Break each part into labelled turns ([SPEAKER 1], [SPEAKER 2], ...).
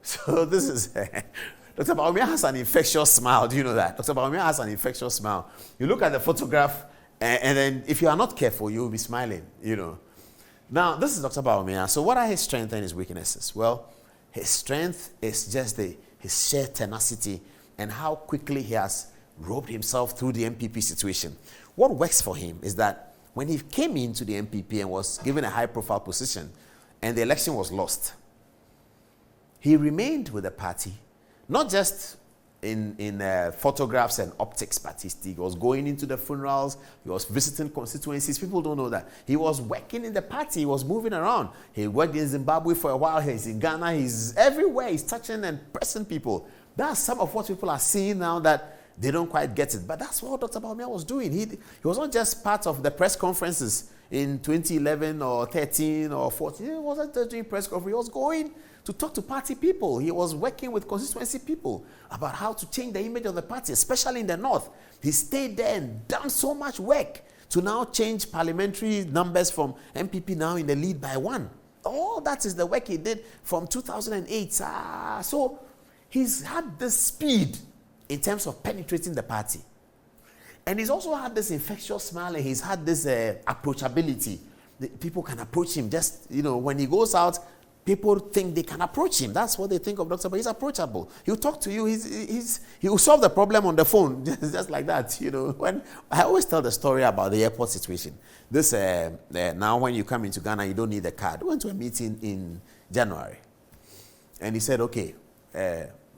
[SPEAKER 1] So this is, Dr. Bawumia has an infectious smile. Do you know that? Dr. Bawumia has an infectious smile. You look at the photograph, and then if you are not careful, you will be smiling, Now, this is Dr. Bawumia. So what are his strengths and his weaknesses? Well, his strength is just his sheer tenacity and how quickly he has roped himself through the NPP situation. What works for him is that when he came into the NPP and was given a high-profile position and the election was lost, he remained with the party, not just in photographs and optics, but he was going into the funerals, he was visiting constituencies. People don't know that. He was working in the party, he was moving around. He worked in Zimbabwe for a while, he's in Ghana, he's everywhere, he's touching and pressing people. That's some of what people are seeing now that they don't quite get it. But that's what Dr. Bawumia was doing. He was not just part of the press conferences in 2011 or 13 or 14. He wasn't just doing press conference. He was going to talk to party people. He was working with constituency people about how to change the image of the party, especially in the north. He stayed there and done so much work to now change parliamentary numbers from NPP now in the lead by 1. All that is the work he did from 2008. So he's had this speed in terms of penetrating the party. And he's also had this infectious smile, and he's had this approachability. People can approach him just, when he goes out, people think they can approach him. That's what they think of Dr. But he's approachable. He'll talk to you. He will solve the problem on the phone, just like that. When I always tell the story about the airport situation. This now when you come into Ghana, you don't need a card. We went to a meeting in January, and he said, okay,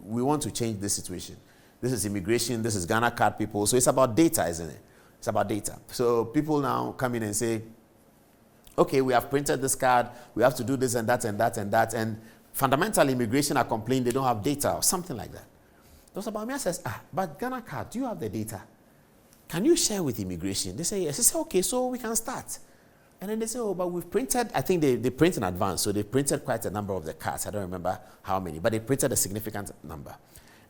[SPEAKER 1] we want to change this situation. This is immigration, this is Ghana card people. So it's about data, isn't it? It's about data. So people now come in and say, okay, we have printed this card, we have to do this and that and that and that. And fundamentally, immigration are complaining they don't have data or something like that. Dr. Bawumia says, but Ghana card, do you have the data? Can you share with immigration? They say, yes. He said, okay, so we can start. And then they say, but we've printed, I think they print in advance, so they printed quite a number of the cards. I don't remember how many, but they printed a significant number.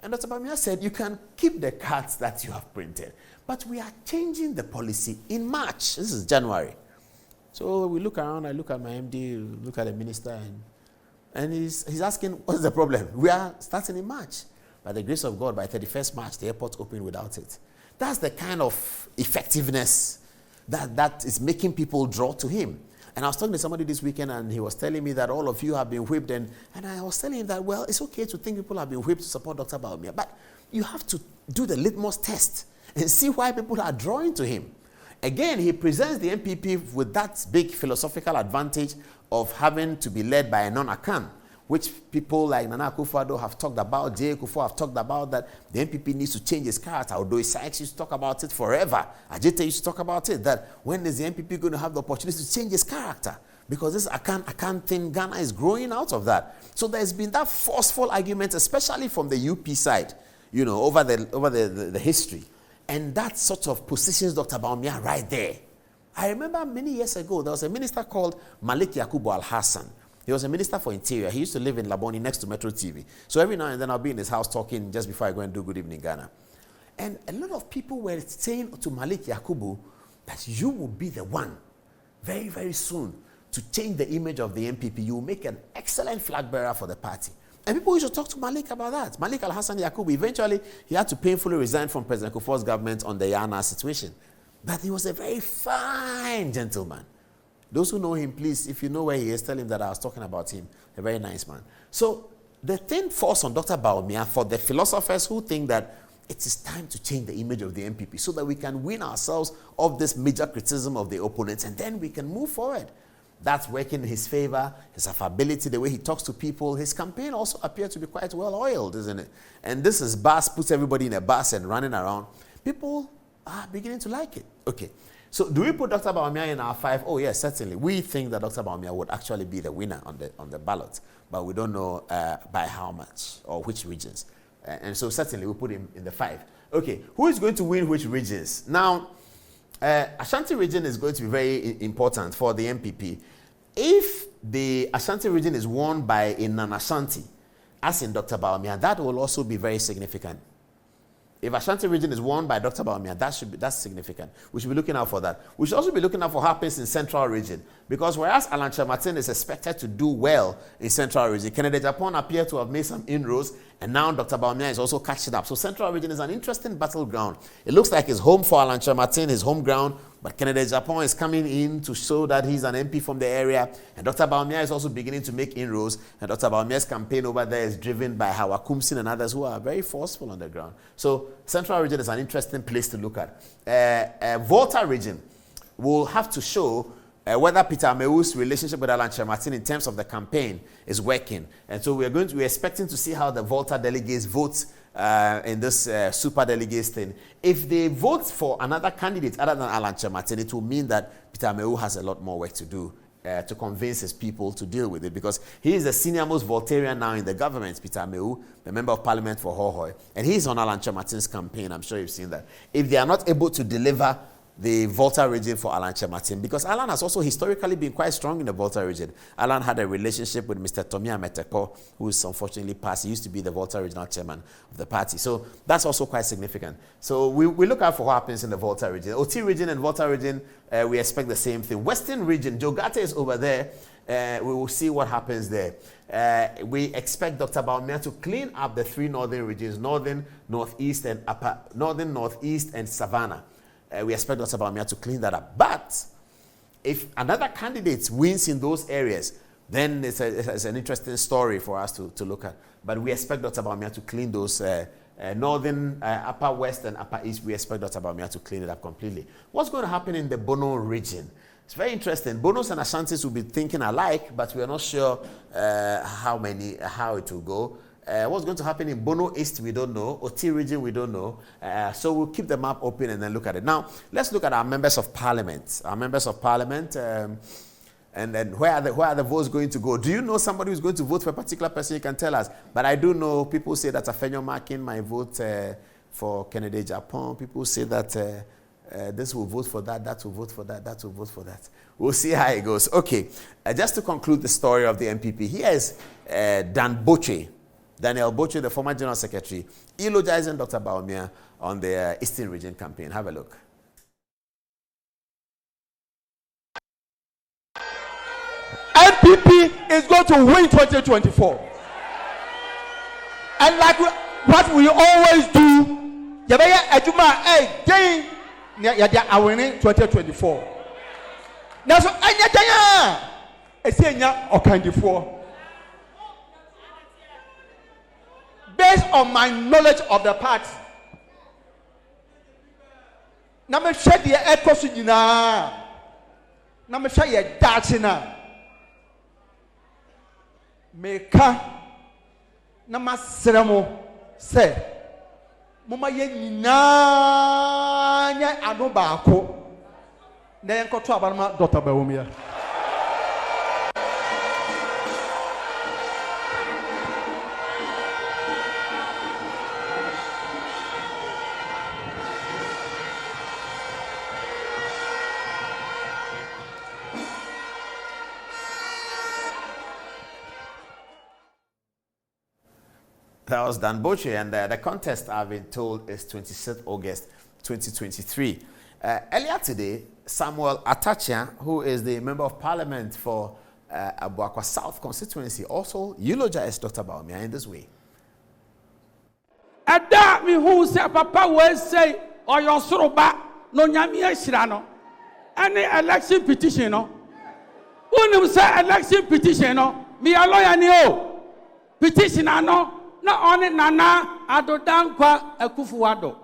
[SPEAKER 1] And Dr. Bawumia said, you can keep the cards that you have printed, but we are changing the policy in March. This is January. So we look around, I look at my MD, look at the minister, and he's asking, what's the problem? We are starting in March. By the grace of God, by 31st March, the airport opened without it. That's the kind of effectiveness that is making people draw to him. And I was talking to somebody this weekend, and he was telling me that all of you have been whipped. And I was telling him that, well, it's okay to think people have been whipped to support Dr. Bawumia, but you have to do the litmus test and see why people are drawing to him. Again, he presents the NPP with that big philosophical advantage of having to be led by a non-Akan, which people like Nana Akufo-Addo have talked about, J. Kufuor have talked about, that the NPP needs to change its character. Although Sykes used to talk about it forever. Ajite used to talk about it, that when is the NPP going to have the opportunity to change its character? Because this Akan thing, Ghana is growing out of that. So there's been that forceful argument, especially from the UP side, over the history. And that sort of positions Dr. Bawumia right there. I remember many years ago, there was a minister called Malik Yakubu Al-Hassan. He was a minister for Interior. He used to live in Laboni next to Metro TV. So every now and then I'll be in his house talking just before I go and do Good Evening Ghana. And a lot of people were saying to Malik Yakubu that you will be the one very, very soon to change the image of the NPP. You will make an excellent flag bearer for the party. And people used to talk to Malik about that. Malik Al-Hassan Yakubu, eventually he had to painfully resign from President Kufuor's government on the Yana situation. But he was a very fine gentleman. Those who know him, please, if you know where he is, tell him that I was talking about him. A very nice man. So the thing falls on Dr. Bawumia for the philosophers who think that it is time to change the image of the NPP so that we can win ourselves of this major criticism of the opponents, and then we can move forward. That's working in his favor, his affability, the way he talks to people. His campaign also appeared to be quite well oiled, isn't it? And this is bus, puts everybody in a bus and running around. People are beginning to like it. Okay. So do we put Dr. Bawumia in our 5? Oh, yes, certainly. We think that Dr. Bawumia would actually be the winner on the ballot, but we don't know by how much or which regions. And so certainly we put him in the 5. Okay, who is going to win which regions? Now, Ashanti region is going to be very important for the NPP. If the Ashanti region is won by a non-Ashanti, as in Dr. Bawumia, that will also be very significant. If Ashanti region is won by Dr. Bawumia, that's significant. We should be looking out for that. We should also be looking out for what happens in Central region. Because whereas Alanche Martin is expected to do well in Central Region, Kennedy Japan appear to have made some inroads, and now Dr. Bawumia is also catching up. So Central Region is an interesting battleground. It looks like it's home for Alanche Martin, his home ground, but Kennedy Japan is coming in to show that he's an MP from the area, and Dr. Bawumia is also beginning to make inroads, and Dr. Bawumia's campaign over there is driven by Hawa Kumsin and others who are very forceful on the ground. So Central Region is an interesting place to look at. Volta Region will have to show whether Peter Ameu's relationship with Alanche Martin in terms of the campaign is working. And so we're expecting to see how the Volta delegates vote in this super delegates thing. If they vote for another candidate other than Alanche Martin, it will mean that Peter Ameu has a lot more work to do to convince his people to deal with it, because he is the senior most Voltarian now in the government, Peter Ameu, the member of parliament for Hohoe, and he's on Alanche Martin's campaign. I'm sure you've seen that. If they are not able to deliver the Volta region for Alanche Martin, because Alan has also historically been quite strong in the Volta region. Alan had a relationship with Mr. Tomia Metekpo, who is unfortunately passed. He used to be the Volta regional chairman of the party. So that's also quite significant. So we look out for what happens in the Volta region. OT region and Volta region, we expect the same thing. Western region, Jogate is over there. We will see what happens there. We expect Dr. Bawumia to clean up the three northern regions, northern, northeast, and upper, northern, northeast, and Savannah. We expect Dr. Bawumia to clean that up. But if another candidate wins in those areas, then it's an interesting story for us to look at. But we expect Dr. Bawumia to clean those northern, upper west, and upper east. We expect Dr. Bawumia to clean it up completely. What's going to happen in the Bono region? It's very interesting. Bonos and Ashantis will be thinking alike, but we are not sure how it will go. What's going to happen in Bono East, we don't know. OT region, we don't know. So we'll keep the map open and then look at it. Now, let's look at our members of parliament. Our members of parliament, and then where are the votes going to go? Do you know somebody who's going to vote for a particular person? You can tell us. But I do know people say that Afenyo Markin might vote for Kennedy Japan. People say that this will vote for that, that will vote for that, that will vote for that. We'll see how it goes. Okay, just to conclude the story of the NPP, here is Botchwey. Daniel Botchwey, the former General Secretary, eulogizing Dr. Bawumia on the Eastern Region campaign. Have a look.
[SPEAKER 2] NPP is going to win 2024. And like what we always do, are winning 2024. Now, so based on my knowledge of the party, now me share the echo now me share your dachina. Meka na masremo say mama ye nyina nya ado baako na enkoto abarama Dr. Bawumia.
[SPEAKER 1] That was Dan Botchwey, and the contest, I've been told, is 26th August 2023. Earlier today, Samuel Akyea, who is the Member of Parliament for Abuakwa South constituency, also eulogized Dr. Bawumia in this way.
[SPEAKER 3] Ada mi who say papa will say or your soroba no nyamia shirano. Any election petition no. Who say election petition no. Me a lawyer ni o. Petition no. Not only Nana Adodankwa Ekufuado.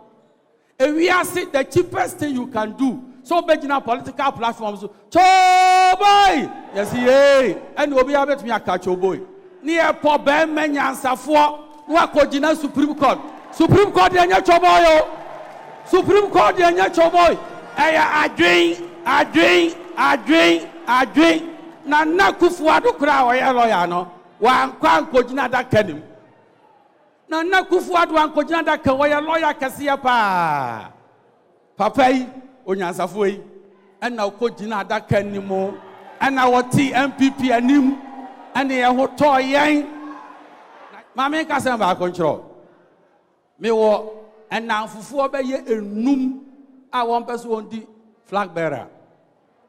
[SPEAKER 3] And we are saying the cheapest thing you can do. So beginner political platforms. Choboy! Yes, yeah. And we'll be able to catch your boy. Near poor Ben Menyan Safo. Wakojina Supreme Court. Supreme Court and your choboy. Supreme Court and your choboy. I drink. Nana Kufuado Kra or Loyano. One Kwan Kojina that Kedim. Nana Kufuado and Kojina Kawaya lawyer Kasia pa Papai Onyansafui and now Kojina that Kenimo and our NPP and him and the hotel yang Mamma Casamba control. Me wo and now for 4 be a num I want person on the flag bearer.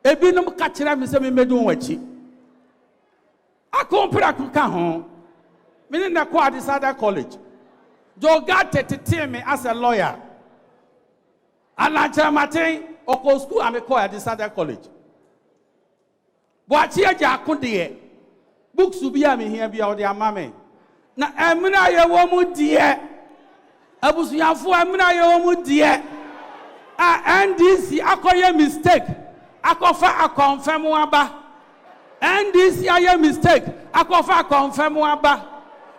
[SPEAKER 3] Ebinum ka kyerɛ me sɛ me medun wachi. Akompra ka ho. Me na ko Adisada College. Joga tete me as a lawyer. Alancha Martin oko school am ko Adisada College. Boachi aja akode books bi am here bi o de amame. Na emna ye wo mu die. Abusuafo emna ye wo mu die. NDC akoye mistake. Akofa akonfirm aba. NDC aye mistake. Akofa akonfirm aba.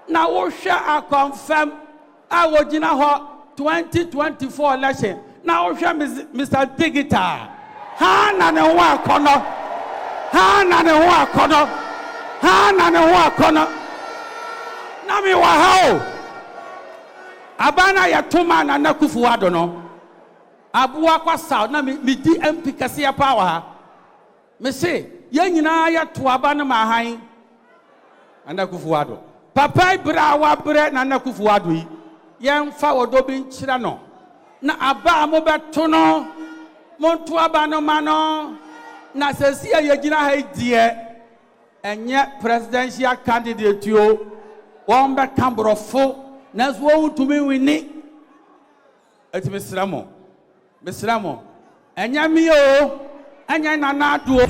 [SPEAKER 3] Na wo hwe akonfirm a wo gina ho 2024 election. Na wo hwe Mr. Digital. Ha na ne ho akono. Ha na ne ho akono. Ha na ne ho akono. Na mi wa ha o. Abana ya tuma na Nakufuado no. Abuwa kwa saw na mi di MP kase ya power ha. Me say ye nyina ya to aba na ma han. Anakufuado. Papa bra wa bre na Nakufuado yi. Ye mfa wodo bi nkyira no. Na aba mo beto no. Monto aba no ma no. Na sesi ye gina ha die. Enye presidential candidate yo. Won be kambrofo. Na so wo tumi wini. Eti mesramo. Enye mi o. Enye na na do.